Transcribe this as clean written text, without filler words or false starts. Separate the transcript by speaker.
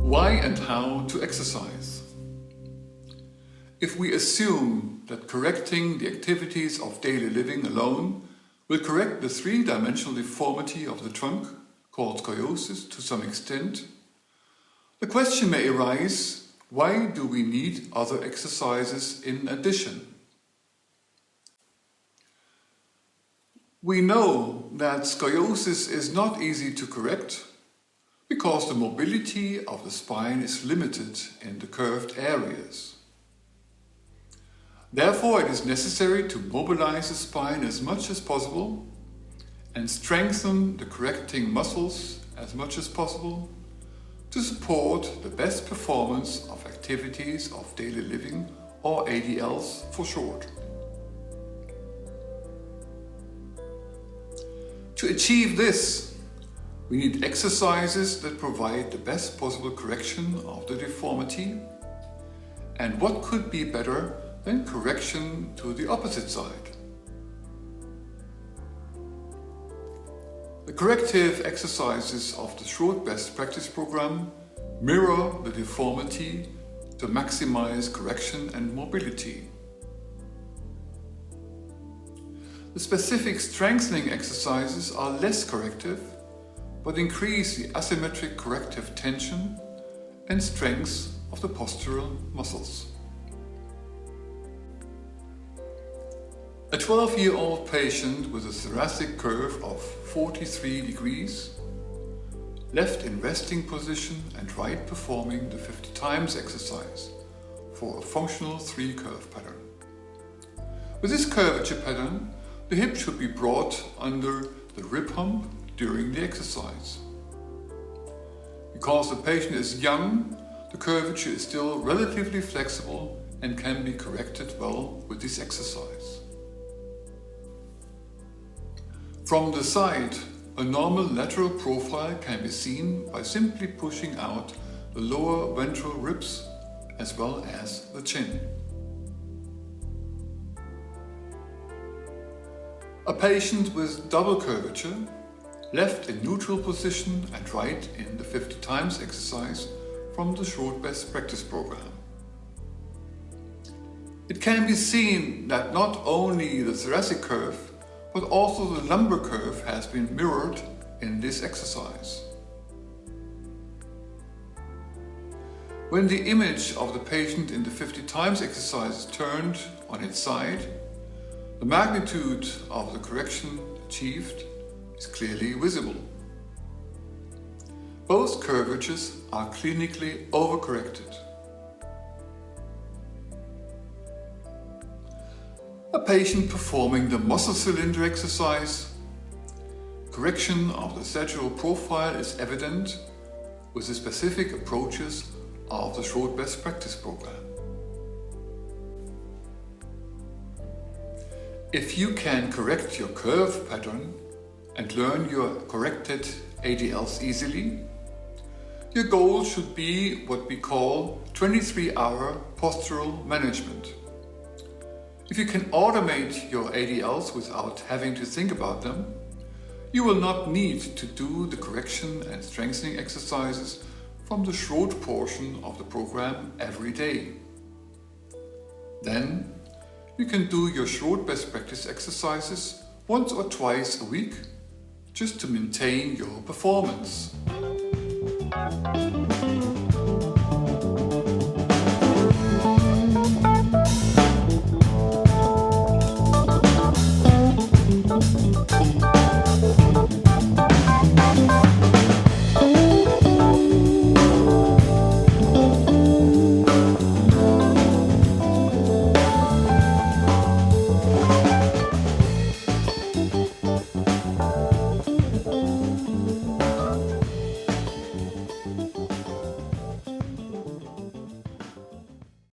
Speaker 1: Why and how to exercise? If we assume that correcting the activities of daily living alone will correct the three-dimensional deformity of the trunk, called scoliosis, to some extent, the question may arise, why do we need other exercises in addition? We know that scoliosis is not easy to correct because the mobility of the spine is limited in the curved areas. Therefore, it is necessary to mobilize the spine as much as possible and strengthen the correcting muscles as much as possible to support the best performance of activities of daily living, or ADLs for short. To achieve this, we need exercises that provide the best possible correction of the deformity. And what could be better than correction to the opposite side? The corrective exercises of the Short Best Practice Program mirror the deformity to maximize correction and mobility. The specific strengthening exercises are less corrective, but increase the asymmetric corrective tension and strength of the postural muscles. A 12-year-old patient with a thoracic curve of 43 degrees, left in resting position and right performing the 50 times exercise for a functional 3-curve pattern. With this curvature pattern, the hip should be brought under the rib hump during the exercise. Because the patient is young, the curvature is still relatively flexible and can be corrected well with this exercise. From the side, a normal lateral profile can be seen by simply pushing out the lower ventral ribs as well as the chin. A patient with double curvature, left in neutral position and right in the 50 times exercise from the Short Best Practice Program. It can be seen that not only the thoracic curve, but also the lumbar curve has been mirrored in this exercise. When the image of the patient in the 50 times exercise is turned on its side, the magnitude of the correction achieved is clearly visible. Both curvatures are clinically overcorrected. A patient performing the muscle cylinder exercise, correction of the sagittal profile is evident with the specific approaches of the Short Best Practice Program. If you can correct your curve pattern and learn your corrected ADLs easily, your goal should be what we call 23-hour postural management. If you can automate your ADLs without having to think about them, you will not need to do the correction and strengthening exercises from the short portion of the program every day. Then, you can do your Short Best Practice exercises once or twice a week just to maintain your performance.